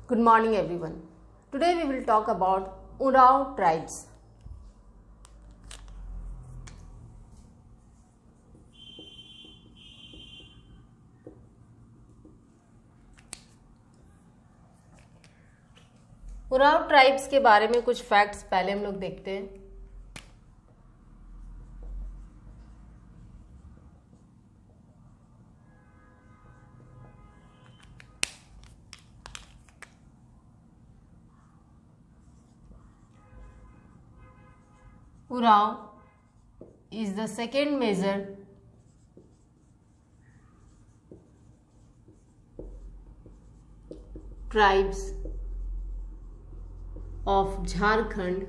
Good morning everyone. Today we will talk about Urao tribes. Oraon tribes के बारे में कुछ फैक्ट्स पहले हम लोग देखते हैं। Urao is the second major tribes of Jharkhand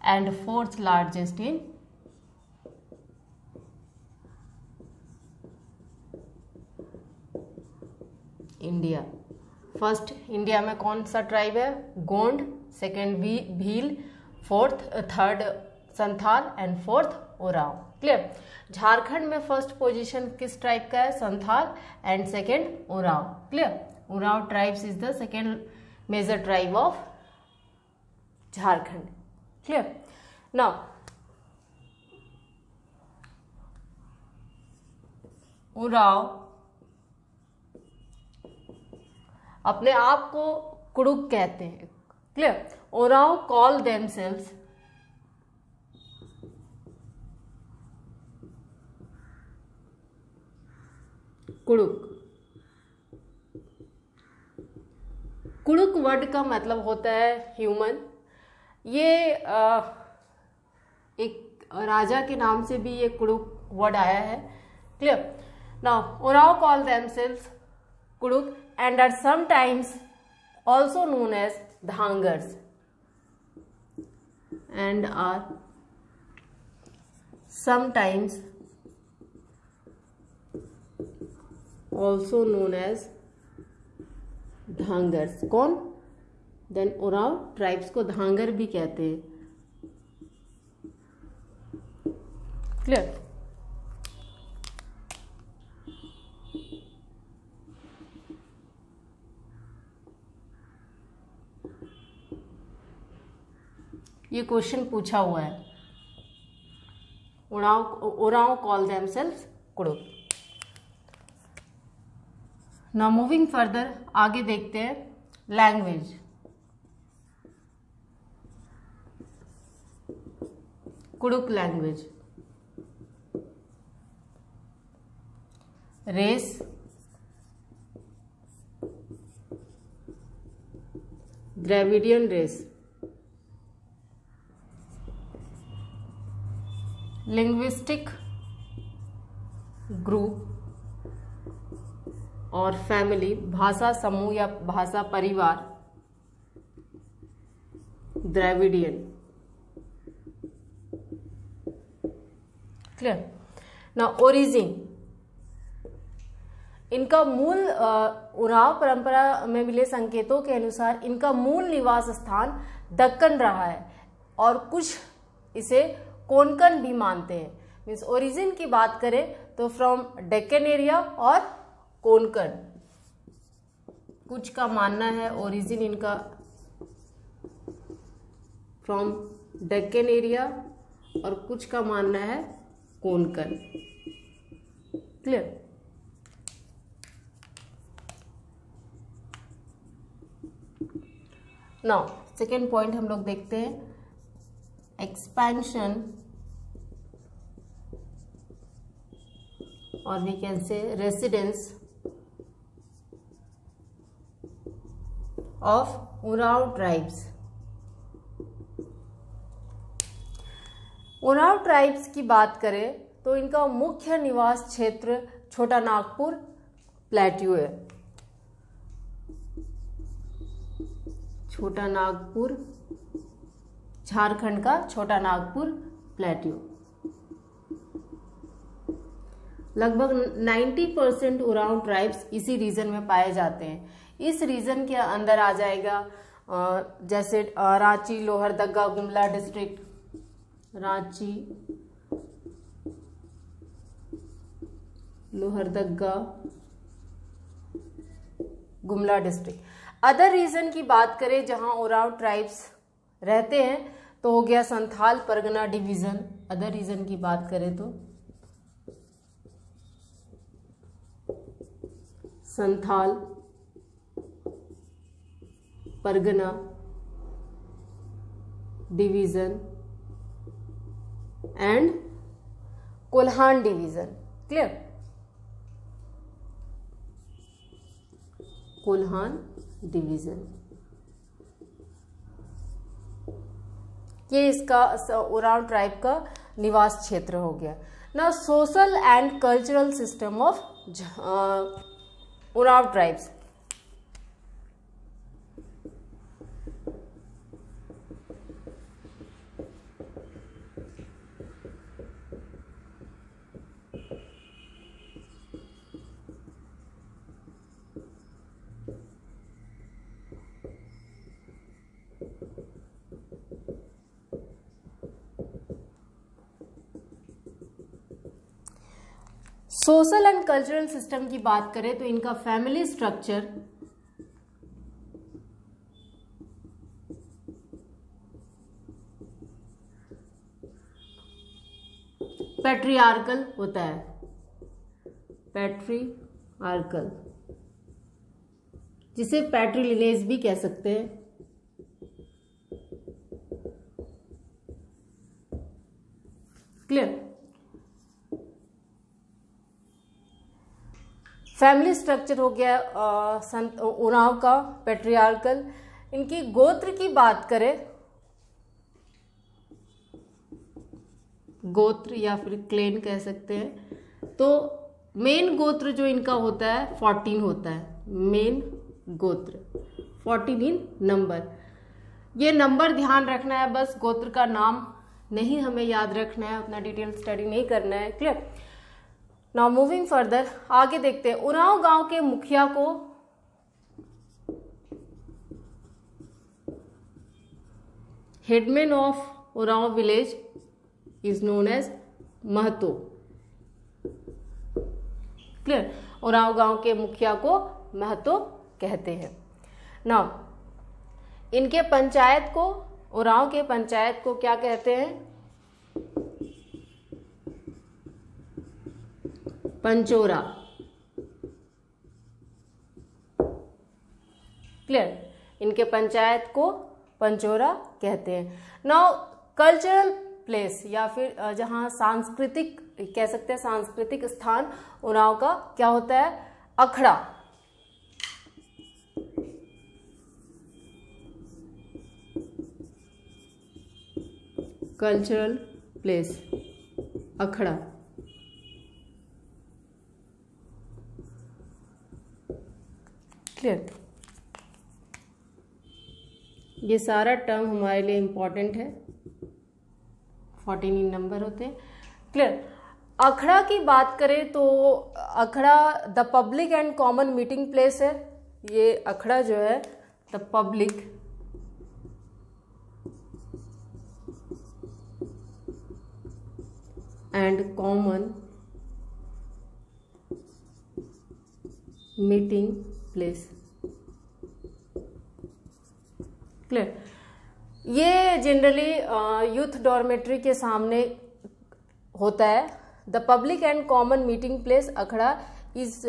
and fourth largest in India. First India में कौन सा ट्राइब है? Gond, second Bhil, third Santhal and fourth Oraon. Clear. Jharkhand में फर्स्ट पोजीशन किस ट्राइब का है? Santhal and second Oraon. Clear. Oraon tribes is the second major tribe of Jharkhand. Clear. Now Oraon अपने आप को कुड़ुक कहते हैं। Clear. Oraon call themselves Kurukh. Kurukh word का मतलब होता है ह्यूमन। ये एक राजा के नाम से भी ये कुड़ुक वर्ड आया है। Clear. Now Oraon call themselves Kurukh and are sometimes also known as dhangars and are sometimes also known as dhangars। कौन? देन ओराव ट्राइब्स को धांगर भी कहते हैं। क्लियर। ये क्वेश्चन पूछा हुआ है। Oraon call themselves Kurukh. Now moving further, आगे देखते हैं language. Kurukh language. Race, Dravidian race. Linguistic group और फैमिली, भाषा समूह या भाषा परिवार, द्रविडियन। क्लियर। ना ओरिजिन, इनका मूल उराव परंपरा में मिले संकेतों के अनुसार इनका मूल निवास स्थान दक्कन रहा है और कुछ इसे कोंकण भी मानते हैं। मीन्स ओरिजिन की बात करें तो फ्रॉम डेक्कन एरिया और कोंकण। कुछ का मानना है ओरिजिन इनका फ्रॉम डेक्कन एरिया और कुछ का मानना है Konkan. Clear. Now second point हम लोग देखते हैं एक्सपेंशन और we can say residence of Oraon tribes. Oraon tribes की बात करें तो इनका मुख्य निवास क्षेत्र छोटा नागपुर प्लेट्यू है। छोटा नागपुर, झारखंड का छोटा नागपुर प्लेट्यू। लगभग 90% उराव ट्राइब्स इसी रीजन में पाए जाते हैं। इस रीजन के अंदर आ जाएगा जैसे Ranchi, Lohardaga, Gumla district, Ranchi, Lohardaga, Gumla district. Other region की बात करें जहां ओराव ट्राइब्स रहते हैं तो हो गया Santhal Pargana division. Other region की बात करें तो Santhal Pargana division and Kolhan division. Clear? Kolhan division, ये इसका ओराव ट्राइब का निवास क्षेत्र हो गया ना। Social and cultural system of Oraon tribes. Social and cultural system की बात करें तो इनका फैमिली स्ट्रक्चर पैट्रियार्कल होता है। पैट्रियार्कल, जिसे पैट्रिलिनेज भी कह सकते हैं। क्लियर? फैमिली स्ट्रक्चर हो गया ओराव का पैट्रियार्कल। इनकी गोत्र की बात करें, गोत्र या फिर क्लेन कह सकते हैं, तो मेन गोत्र जो इनका होता है 14 होता है। मेन गोत्र 14 इन नंबर। ये नंबर ध्यान रखना है, बस गोत्र का नाम नहीं हमें याद रखना है, उतना डिटेल स्टडी नहीं करना है। क्लियर? नाउ मूविंग फर्दर, आगे देखते हैं। उरांव गांव के मुखिया को headman of Oraon village is known as Mahto. Clear? Oraon गांव के मुखिया को महतो कहते हैं। नाउ इनके पंचायत को, उरांव के पंचायत को क्या कहते हैं? पंचोरा। क्लियर? इनके पंचायत को पंचोरा कहते हैं। नाउ कल्चरल प्लेस या फिर जहां सांस्कृतिक कह सकते हैं, सांस्कृतिक स्थान उरांव का क्या होता है? Akhra. Cultural place akhra. Clear? ये सारा टर्म हमारे लिए इंपॉर्टेंट है, 14 नंबर होते हैं। क्लियर? अखड़ा की बात करें तो akhra the public and common meeting place है। ये अखड़ा जो है the public and common meeting place. Clear? ये जनरली यूथ डॉर्मेट्री के सामने होता है। The public and common meeting place akhra is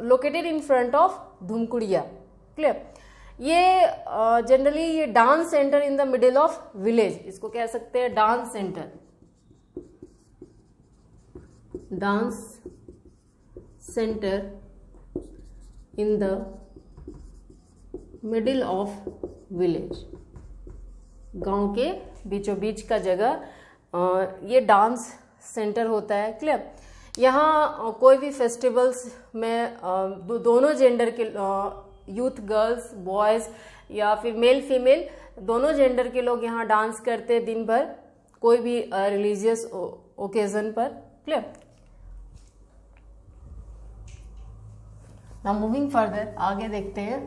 located in front of Dhumkuria. Clear? ये जनरली ये dance centre in the middle of village, इसको कह सकते हैं dance centre. Dance centre in the middle of village, गांव के बीचों बीच का जगह ये डांस सेंटर होता है। क्लियर? यहाँ कोई भी फेस्टिवल्स में दोनों जेंडर के यूथ, गर्ल्स, बॉयज या फिर मेल फीमेल दोनों जेंडर के लोग यहाँ डांस करते हैं दिन भर, कोई भी रिलीजियस ओकेजन पर। क्लियर? नाउ मूविंग फर्दर, आगे देखते हैं।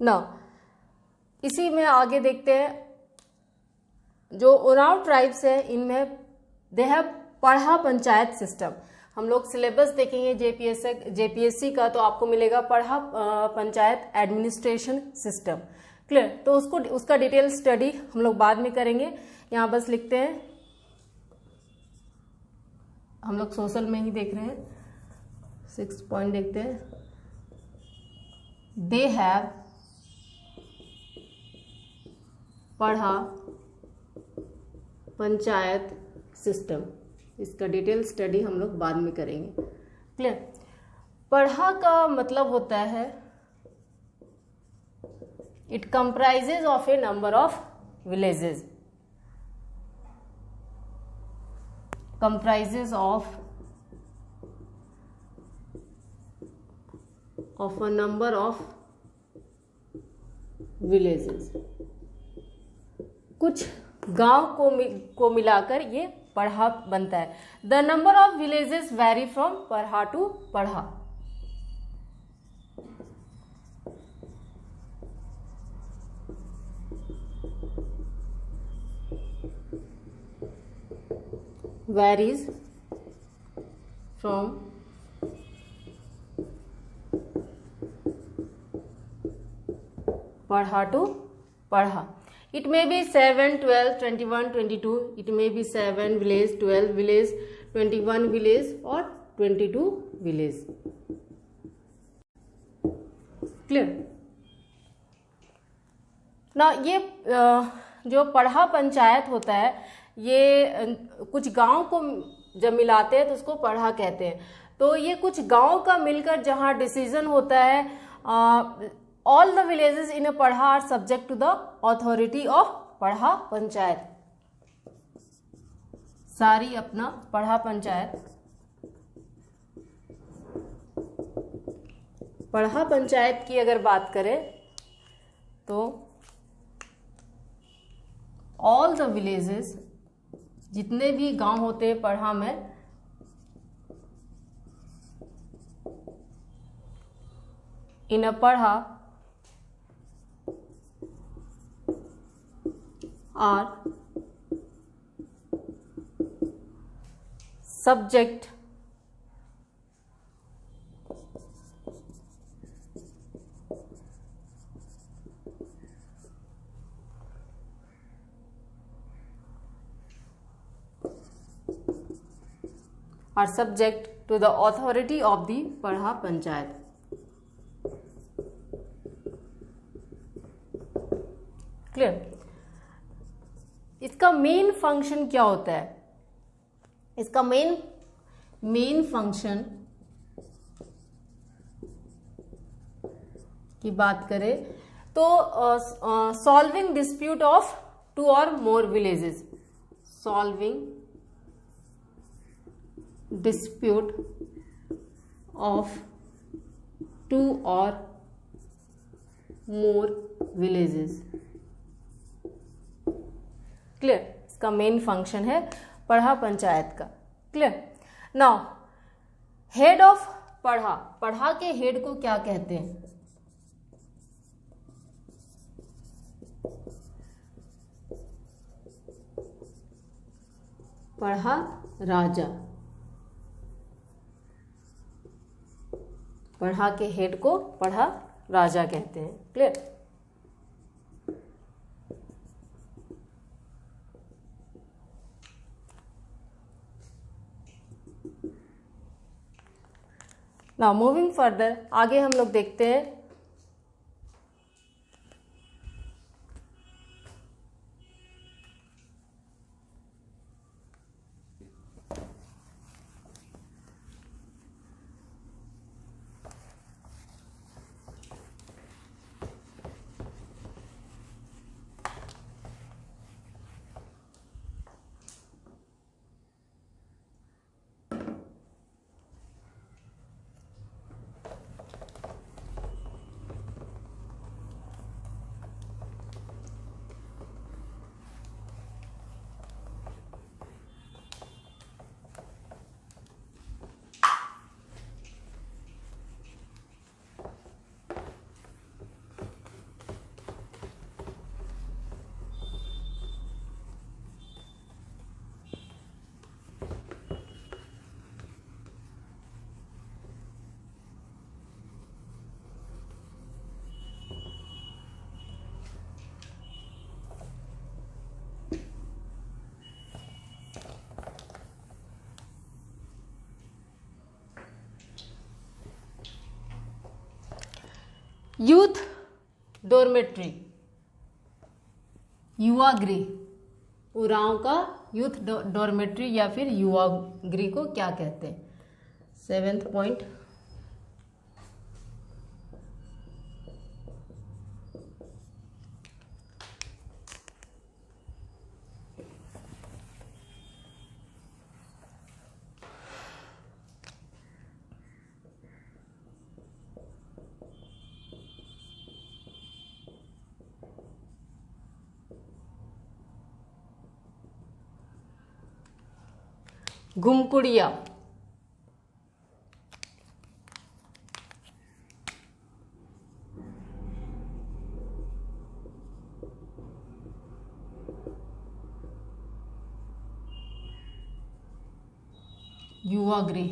ना इसी में आगे देखते हैं, जो ओरांव ट्राइब्स है इनमें दे हैव पढ़ा पंचायत सिस्टम। हम लोग सिलेबस देखेंगे जेपीएससी का, तो आपको मिलेगा पढ़ा पंचायत एडमिनिस्ट्रेशन सिस्टम। क्लियर? तो उसका डिटेल स्टडी हम लोग बाद में करेंगे। यहाँ बस लिखते हैं, हम लोग सोशल में ही देख रहे हैं। 6 पॉइंट देखते हैं। दे हैव पढ़ा पंचायत सिस्टम। इसका डिटेल स्टडी हम लोग बाद में करेंगे। क्लियर? पढ़ा का मतलब होता है it comprises of A number of villages, comprises of a number of villages। कुछ गांव को मिलाकर ये पढ़ा बनता है। The number of villages very from पढ़ा टू पढ़ा। varies from पढ़ा टू पढ़ा। It may be 7, 12, 21, 22. It may be 7 village, 12 village, 21 village और 22 village. Clear? ना ये जो पढ़ा पंचायत होता है, ये कुछ गांव को जब मिलाते हैं तो उसको पढ़ा कहते हैं। तो ये कुछ गांव का मिलकर जहां डिसीजन होता है, all the villages in a Parha are subject to the authority of Parha panchayat. सारी अपना पढ़ा पंचायत, पढ़ा पंचायत की अगर बात करें तो ऑल द विलेजेस, जितने भी गांव होते हैं पढ़ा में, in a Parha are subject are subject to the authority of the Parha panchayat. Clear? इसका मेन फंक्शन क्या होता है? इसका मेन फंक्शन की बात करें तो सॉल्विंग डिस्प्यूट ऑफ 2 और more villages, solving dispute of 2 or more villages। Clear? इसका मेन फंक्शन है पढ़ा पंचायत का। क्लियर? नाउ हेड ऑफ पढ़ा, पढ़ा के हेड को क्या कहते हैं? पढ़ा राजा। पढ़ा के हेड को पढ़ा राजा कहते हैं। क्लियर? नाउ मूविंग फर्दर, आगे हम लोग देखते हैं यूथ डॉर्मेट्री, युवा गृह, उरांव का यूथ डॉर्मेट्री या फिर युवा गृह को क्या कहते हैं? 7th पॉइंट, घुमकुड़िया, युवा गृह,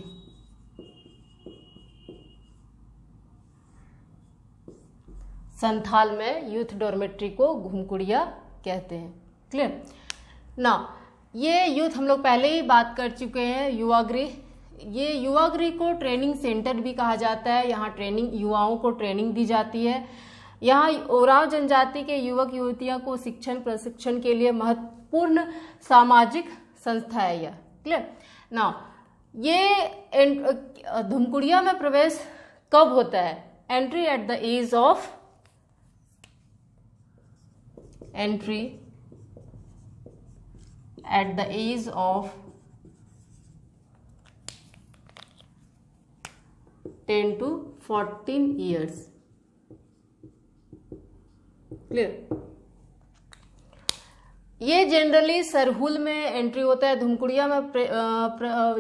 संथाल में यूथ डॉर्मेट्री को घुमकुड़िया कहते हैं। क्लियर ना? ये यूथ हम लोग पहले ही बात कर चुके हैं। युवा गृह, ये युवा गृह को ट्रेनिंग सेंटर भी कहा जाता है। यहाँ ट्रेनिंग, युवाओं को ट्रेनिंग दी जाती है। यहाँ ओराव जनजाति के युवक युवतियों को शिक्षण प्रशिक्षण के लिए महत्वपूर्ण सामाजिक संस्था है यह। क्लियर ना? ये घुमकुड़िया में प्रवेश कब होता है? Entry at the age of, entry at the age of 10 to 14 years। Clear? ये जनरली सरहुल में एंट्री होता है। घुमकुड़िया में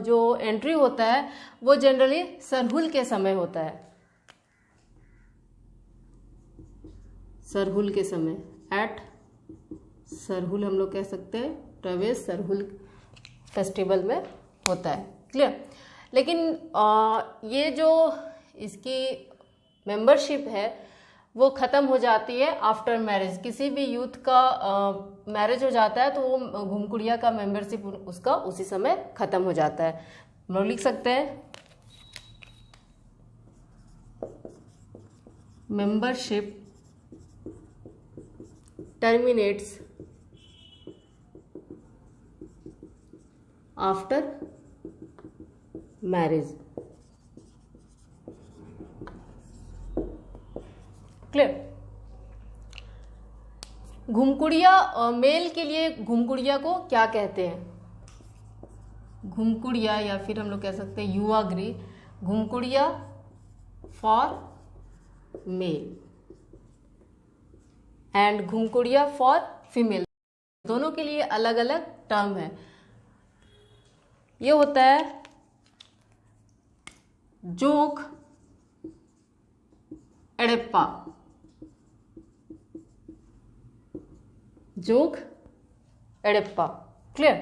जो एंट्री होता है वो जनरली सरहुल के समय होता है। सरहुल के समय, एट सरहुल हम लोग कह सकते हैं, प्रवेश सरहुल फेस्टिवल में होता है। क्लियर? लेकिन ये जो इसकी मेंबरशिप है वो ख़त्म हो जाती है आफ्टर मैरिज। किसी भी यूथ का मैरिज हो जाता है तो वो घुमकुड़िया का मेंबरशिप उसका उसी समय ख़त्म हो जाता है। हम लोग लिख सकते हैं membership terminates after marriage. Clear? Ghumkuria, male के लिए घुमकुड़िया को क्या कहते हैं? घुमकुड़िया या फिर हम लोग कह सकते हैं युवा गृह, Ghumkuria for male and Ghumkuria for female. दोनों के लिए अलग अलग टर्म है। ये होता है जोंक एड़प्पा, जोंक एड़प्पा। क्लियर?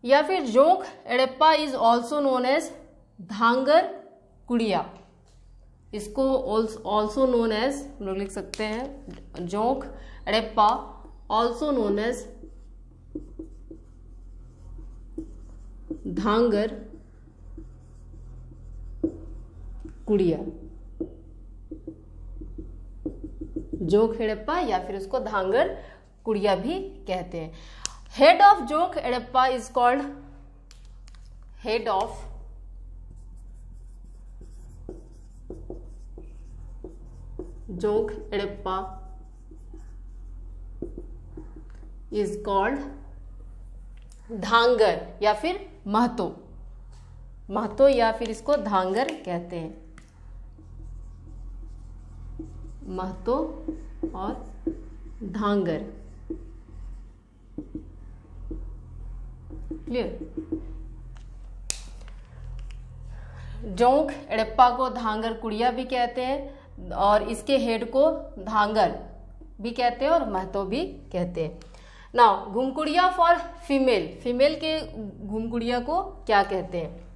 या फिर जोंक Erpa is also known as धांगर कुड़िया। इसको ऑल्सो नोन एज हम लोग लिख सकते हैं जोंक एड़प्पा, ऑल्सो नोन एज धांगर कुड़िया, जोंक एड़प्पा या फिर उसको धांगर कुड़िया भी कहते हैं। Head of Jonkh Erpa is called, head of Jonkh Erpa is called धांगर या फिर महतो, महतो या फिर इसको धांगर कहते हैं। महतो और धांगर। क्लियर? जोंक एड़प्पा को धांगर कुड़िया भी कहते हैं और इसके हेड को धांगर भी कहते हैं और महतो भी कहते हैं। नाउ घुमकुड़िया फॉर फीमेल, फीमेल के घुमकुड़िया को क्या कहते हैं?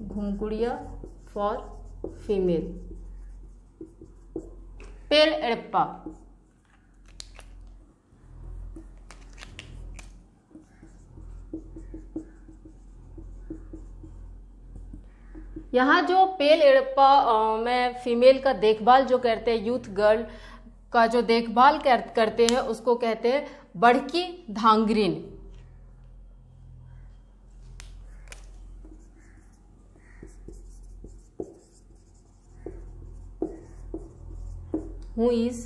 घुमकुड़िया फॉर फीमेल, पेल एड़प्पा। यहाँ जो पेल एड़प्पा में फीमेल का देखभाल जो करते हैं, यूथ गर्ल का जो देखभाल करते हैं, उसको कहते हैं बड़की धांग्रीन। Who is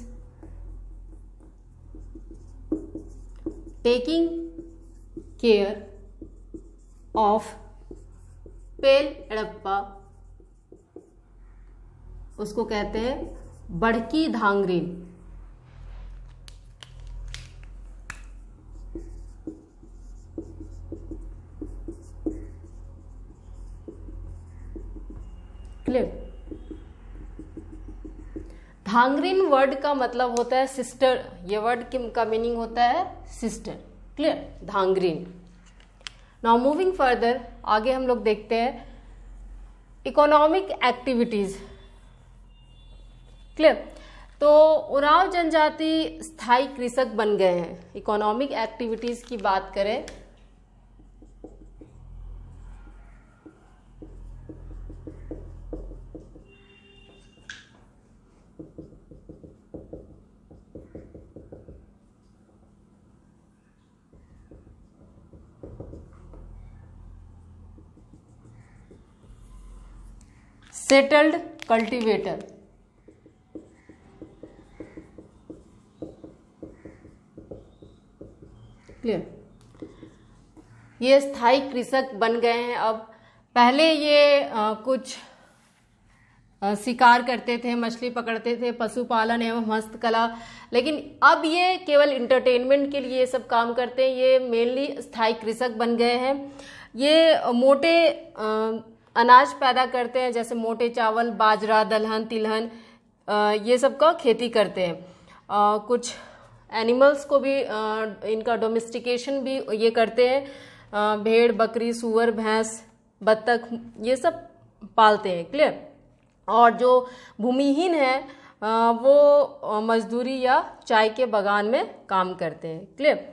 taking care of पेल एड़प्पा, उसको कहते हैं बड़की धांग्रीन। क्लियर। धांग्रीन वर्ड का मतलब होता है सिस्टर, ये वर्ड का मीनिंग होता है sister. Clear, Dhangrin. Now moving further, आगे हम लोग देखते हैं इकोनॉमिक एक्टिविटीज। क्लियर, तो उरांव जनजाति स्थायी कृषक बन गए हैं। इकोनॉमिक एक्टिविटीज की बात करें सेटल्ड कल्टीवेटर। क्लियर, ये स्थायी कृषक बन गए हैं। अब पहले ये कुछ शिकार करते थे, मछली पकड़ते थे, पशुपालन एवं हस्तकला, लेकिन अब ये केवल इंटरटेनमेंट के लिए ये सब काम करते हैं। ये मेनली स्थायी कृषक बन गए हैं। ये मोटे अनाज पैदा करते हैं, जैसे मोटे चावल, बाजरा, दलहन, तिलहन, ये सब का खेती करते हैं। कुछ एनिमल्स को भी इनका डोमेस्टिकेशन भी ये करते हैं। भेड़, बकरी, सूअर, भैंस, बत्तख, ये सब पालते हैं। क्लियर। और जो भूमिहीन है वो मजदूरी या चाय के बागान में काम करते हैं। क्लियर।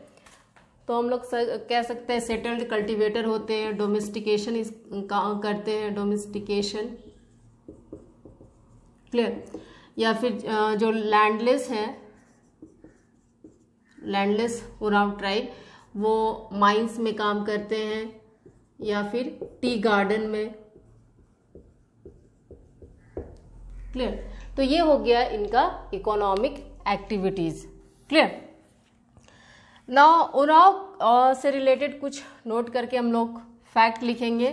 तो हम लोग कह सकते हैं सेटल्ड कल्टीवेटर होते हैं, डोमेस्टिकेशन करते हैं, डोमेस्टिकेशन। क्लियर। या फिर जो लैंडलेस हैं, लैंडलेस उरांव ट्राइब, वो माइंस में काम करते हैं या फिर टी गार्डन में। क्लियर। तो ये हो गया इनका economic activities. Clear. Now Oraon से रिलेटेड कुछ नोट करके हम लोग फैक्ट लिखेंगे।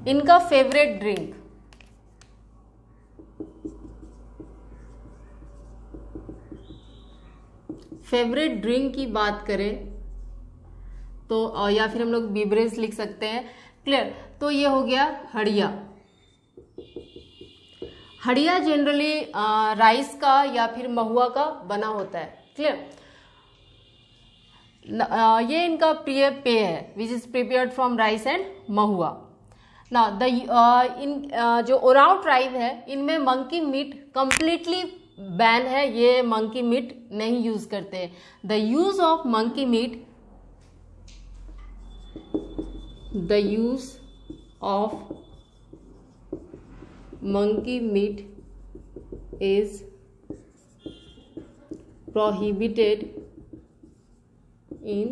इनका फेवरेट ड्रिंक, फेवरेट ड्रिंक की बात करें तो या फिर हम लोग बीवरेज लिख सकते हैं। क्लियर। तो ये हो गया हड़िया। हड़िया जनरली राइस का या फिर महुआ का बना होता है। क्लियर। ये इनका प्रिय पेय है, which is prepared from rice and mahua. ना जो उरांव ट्राइब है, इनमें मंकी मीट कंप्लीटली बैन है। ये मंकी मीट नहीं यूज करते। The use of monkey meat, the use of monkey meat is prohibited in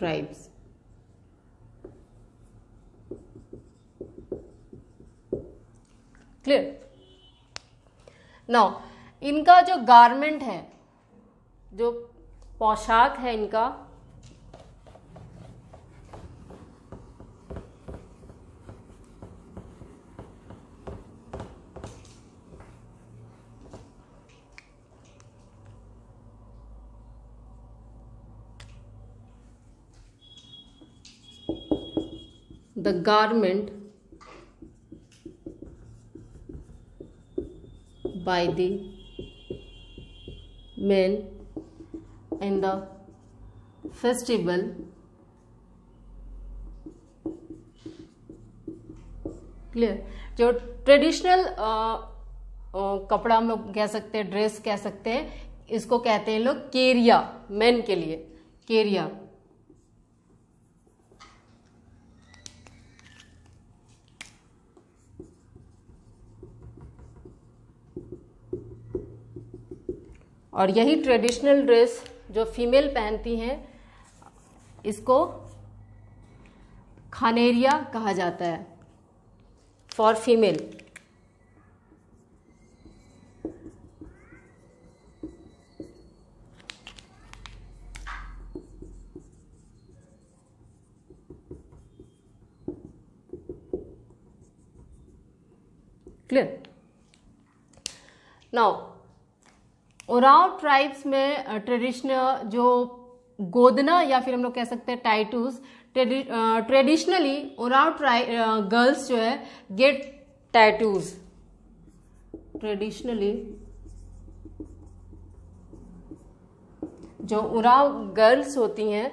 tribes. Clear. Now इनका जो गारमेंट है, जो पोशाक है इनका, the garment by the men in the festival clear जो ट्रेडिशनल कपड़ा हम लोग कह सकते हैं, ड्रेस कह सकते हैं, इसको कहते हैं लोग केरिया, मेन के लिए केरिया। और यही ट्रेडिशनल ड्रेस जो फीमेल पहनती हैं इसको खानेरिया कहा जाता है, for female. Clear? Now Oraon tribes में ट्रेडिशनल जो गोदना या फिर हम लोग कह सकते हैं टाइटूस, ट्रेडिशनली ओराव गर्ल्स जो है गेट टैटूज। ट्रेडिशनली जो ओराव गर्ल्स होती हैं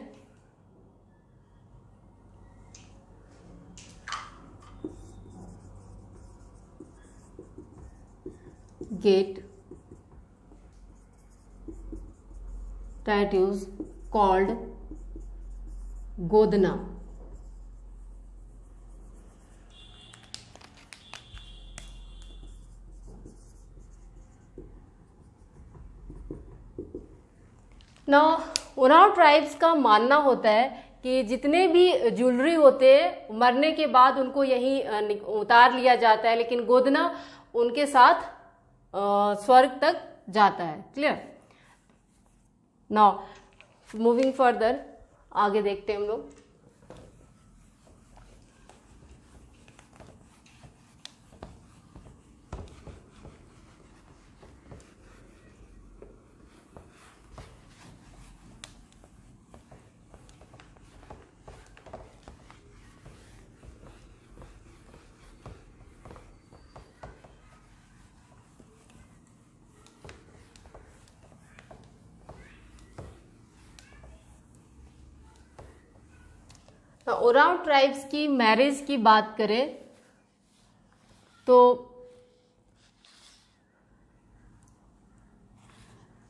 get tattoos called godna। Now Oraon tribes का मानना होता है कि जितने भी ज्वेलरी होते हैं मरने के बाद उनको यहीं उतार लिया जाता है, लेकिन गोदना उनके साथ स्वर्ग तक जाता है। क्लियर? नाउ मूविंग फर्दर, आगे देखते हैं हम लोग। ओराव ट्राइब्स की मैरिज की बात करें तो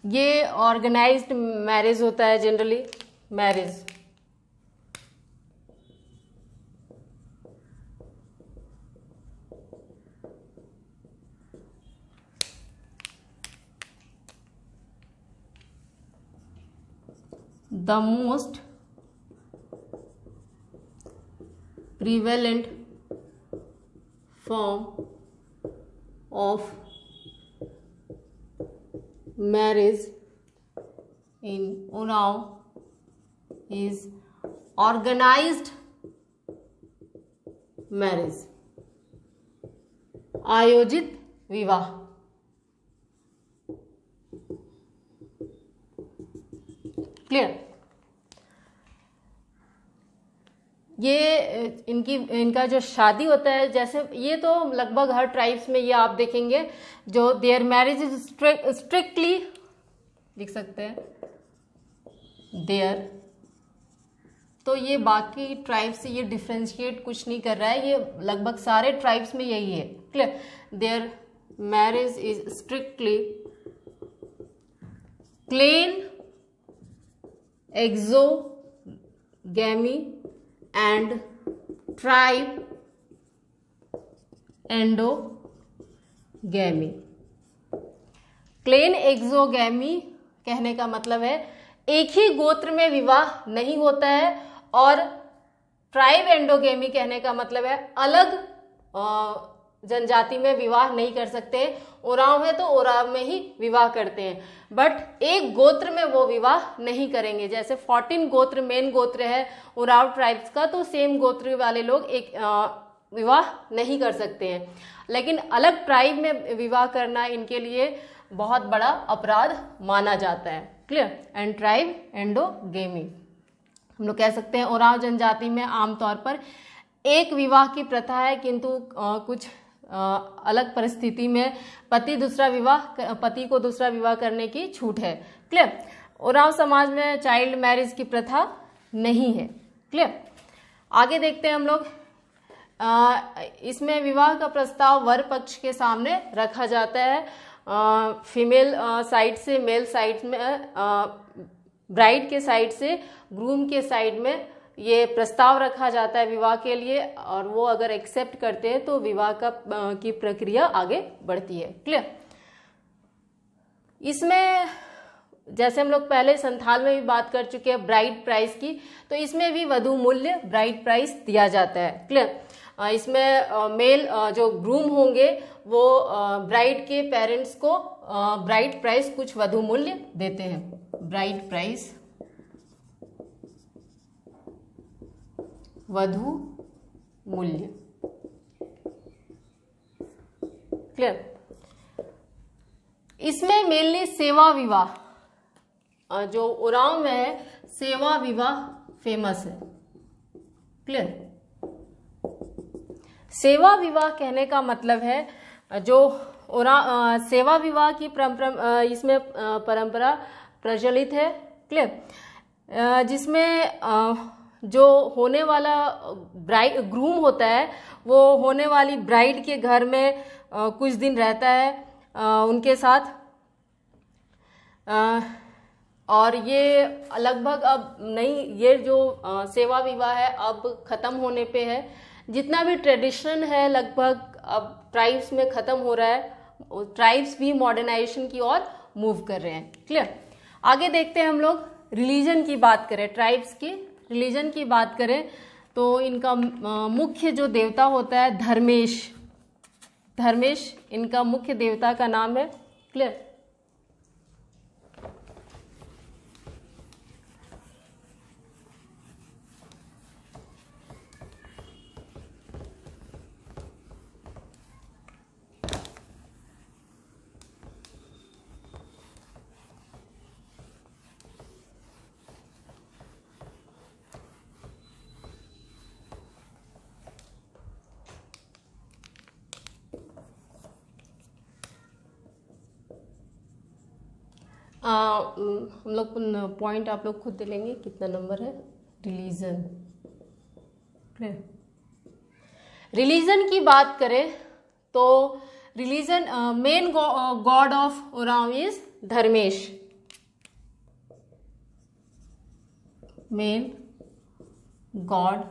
ये ऑर्गेनाइज्ड मैरिज होता है generally. Marriage the most prevalent form of marriage in Orav is organized marriage, आयोजित विवाह। क्लियर? ये इनका जो शादी होता है, जैसे ये तो लगभग हर ट्राइब्स में ये आप देखेंगे, जो देयर मैरिज इज स्ट्रिक्टली, लिख सकते हैं देयर, तो ये बाकी ट्राइब्स से ये डिफ्रेंशिएट कुछ नहीं कर रहा है, ये लगभग सारे ट्राइब्स में यही है। Clear? Their marriage is strictly clan exogamy and tribe endogamy। Clan exogamy कहने का मतलब है एक ही गोत्र में विवाह नहीं होता है, और ट्राइब एंडोगेमी कहने का मतलब है अलग जनजाति में विवाह नहीं कर सकते। ओराव है तो ओराव में ही विवाह करते हैं, बट एक गोत्र में वो विवाह नहीं करेंगे। जैसे 14 गोत्र मेन गोत्र है ओराव ट्राइब्स का, तो सेम गोत्र वाले लोग एक विवाह नहीं कर सकते हैं, लेकिन अलग ट्राइब में विवाह करना इनके लिए बहुत बड़ा अपराध माना जाता है। क्लियर? एंड ट्राइब एंडोगेमी हम लोग कह सकते हैं ओराव जनजाति में आमतौर पर एक विवाह की प्रथा है, किंतु कुछ अलग परिस्थिति में पति को दूसरा विवाह करने की छूट है। क्लियर? ओराव समाज में चाइल्ड मैरिज की प्रथा नहीं है। क्लियर? आगे देखते हैं हम लोग। इसमें विवाह का प्रस्ताव वर पक्ष के सामने रखा जाता है। फीमेल साइड से, मेल साइड में, ब्राइड के साइड से ग्रूम के साइड में ये प्रस्ताव रखा जाता है विवाह के लिए, और वो अगर एक्सेप्ट करते हैं तो विवाह की प्रक्रिया आगे बढ़ती है। क्लियर। इसमें जैसे हम लोग पहले संथाल में भी बात कर चुके हैं ब्राइड प्राइस की, तो इसमें भी वधु मूल्य ब्राइड प्राइस दिया जाता है। क्लियर। इसमें मेल जो ग्रूम होंगे वो ब्राइड के पेरेंट्स को ब्राइड प्राइस कुछ वधु मूल्य देते हैं। ब्राइड प्राइस, वधु मूल्य। क्लियर। इसमें मेनली सेवा विवाह, जो उरांव में है, सेवा विवाह फेमस है। क्लियर। सेवा विवाह कहने का मतलब है जो सेवा विवाह की इसमें परंपरा प्रचलित है। क्लियर। जिसमें जो होने वाला ब्राइड ग्रूम होता है वो होने वाली ब्राइड के घर में कुछ दिन रहता है उनके साथ, और ये लगभग अब नहीं, ये जो सेवा विवाह है अब खत्म होने पे है। जितना भी ट्रेडिशन है लगभग अब ट्राइब्स में खत्म हो रहा है, ट्राइब्स भी मॉडर्नाइजेशन की ओर मूव कर रहे हैं। क्लियर। आगे देखते हैं हम लोग रिलीजन की बात करें, ट्राइब्स की रिलीजन की बात करें तो इनका मुख्य जो देवता होता है धर्मेश, धर्मेश इनका मुख्य देवता का नाम है। क्लियर। हम लोग पॉइंट आप लोग खुद लेंगे, कितना नंबर है रिलीजन। क्लियर। रिलीजन की बात करें तो religion main God of Oraon is Dharmesh, main God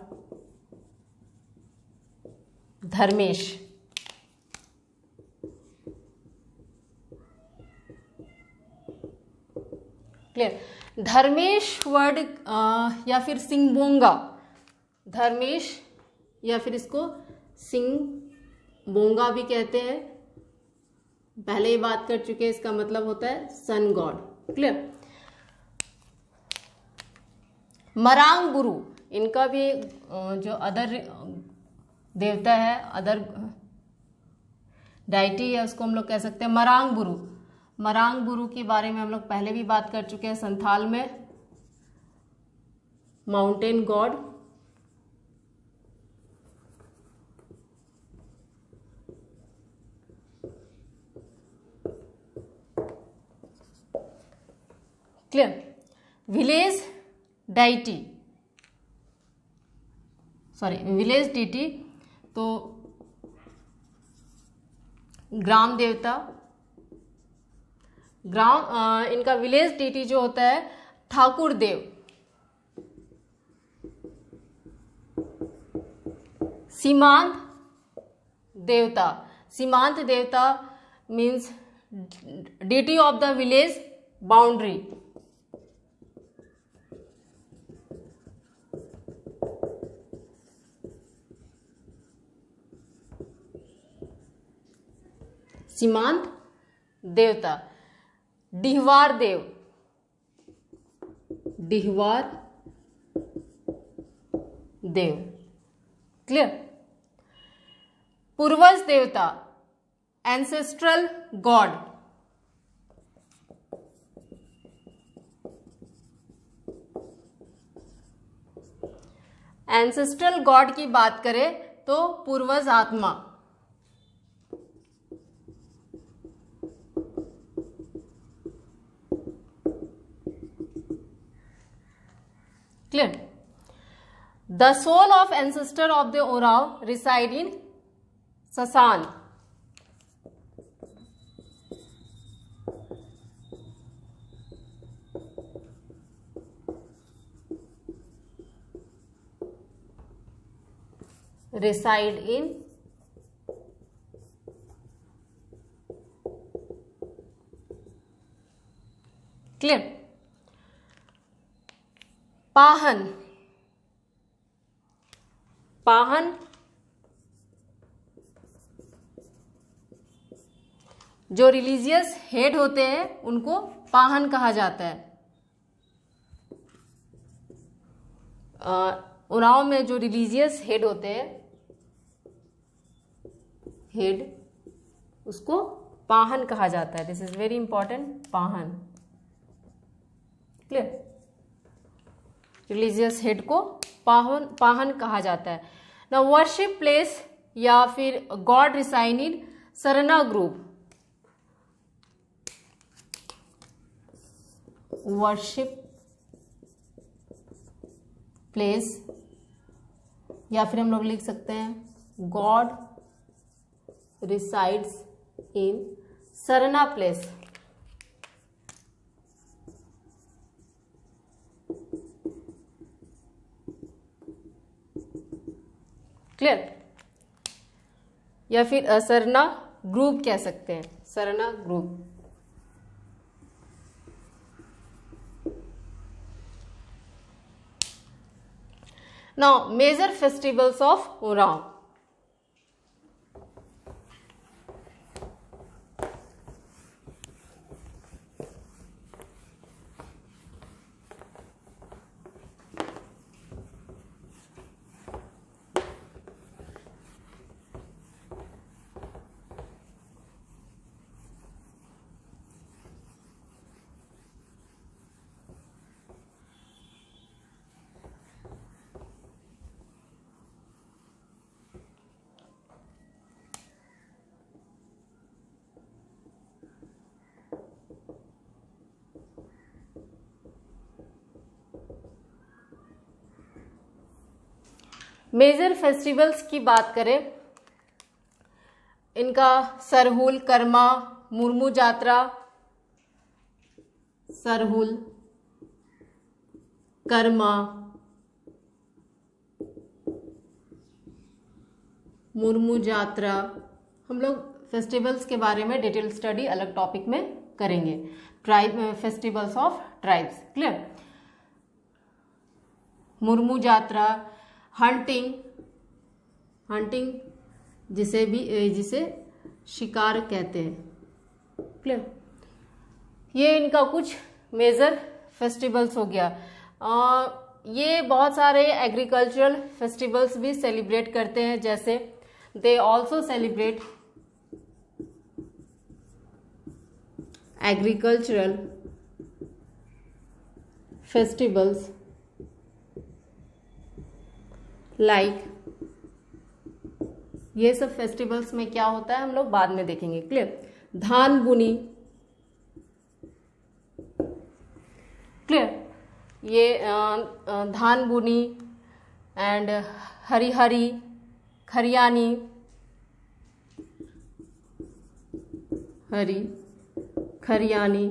Dharmesh. Clear. Dharmesh word या फिर सिंगबोंगा, धर्मेश या फिर इसको सिंगबोंगा भी कहते हैं, पहले ही बात कर चुके हैं, इसका मतलब होता है सन गॉड। क्लियर। मरांग गुरु इनका भी जो अदर देवता है, अदर डाइटी है, उसको हम लोग कह सकते हैं मरांग गुरु। मरांग गुरु के बारे में हम लोग पहले भी बात कर चुके हैं संथाल में, mountain god. Clear. Village deity, sorry village deity तो ग्राम देवता, ग्राम इनका विलेज डीटी जो होता है ठाकुर देव। सीमांत देवता, सीमांत देवता means deity of the village boundary. सीमांत देवता। डिहवार देव, डिहवार देव। क्लियर। पूर्वज देवता, एंसेस्ट्रल गॉड। एंसेस्ट्रल गॉड की बात करें तो पूर्वज आत्मा। Clear. The soul of ancestor of the Oraon reside in sasan. reside in clear. Pahan. Pahan जो रिलीजियस हेड होते हैं उनको पाहन कहा जाता है. उराव में जो रिलीजियस हेड होते हैं, हेड, उसको पाहन कहा जाता है. This is very important. Pahan. Clear. Religious head को पाहन कहा जाता है. नाउ वर्शिप प्लेस या फिर god reside in Sarna group. Worship place या फिर हम लोग लिख सकते हैं god resides in Sarna place. Clear. या फिर सरना ग्रुप कह सकते हैं. Sarna group. Now, major festivals of Oraon. Major festivals की बात करें, इनका सरहुल, कर्मा, मुर्मू जात्रा, सरहुल, कर्मा, मुर्मू जात्रा. हम लोग फेस्टिवल्स के बारे में डिटेल स्टडी अलग टॉपिक में करेंगे. Tribe festivals of tribes. Clear. Murmu Jatra, hunting, जिसे शिकार कहते हैं. क्लियर. ये इनका कुछ मेजर फेस्टिवल्स हो गया. ये बहुत सारे एग्रीकल्चरल फेस्टिवल्स भी सेलिब्रेट करते हैं, जैसे they also celebrate agricultural festivals like. ये सब फेस्टिवल्स में क्या होता है हम लोग बाद में देखेंगे. क्लियर. धान बुनी. क्लियर. ये धान बुनी एंड हरिहरी, खरियानी, खरियानी.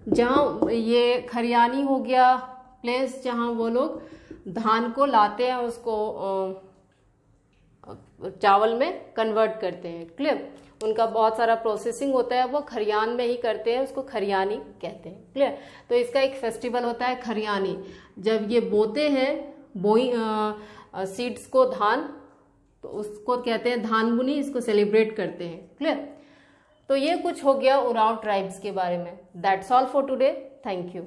जहाँ ये खरियानी हो गया प्लेस जहाँ वो लोग धान को लाते हैं, उसको चावल में कन्वर्ट करते हैं. क्लियर. उनका बहुत सारा प्रोसेसिंग होता है, वो खरियान में ही करते हैं, उसको खरियानी कहते हैं. क्लियर. तो इसका एक फेस्टिवल होता है खरियानी. जब ये बोते हैं सीड्स को, धान, तो उसको कहते हैं धान बुनी. इसको सेलिब्रेट करते हैं. क्लियर. तो ये कुछ हो गया उरांव ट्राइब्स के बारे में. That's all for today. Thank you.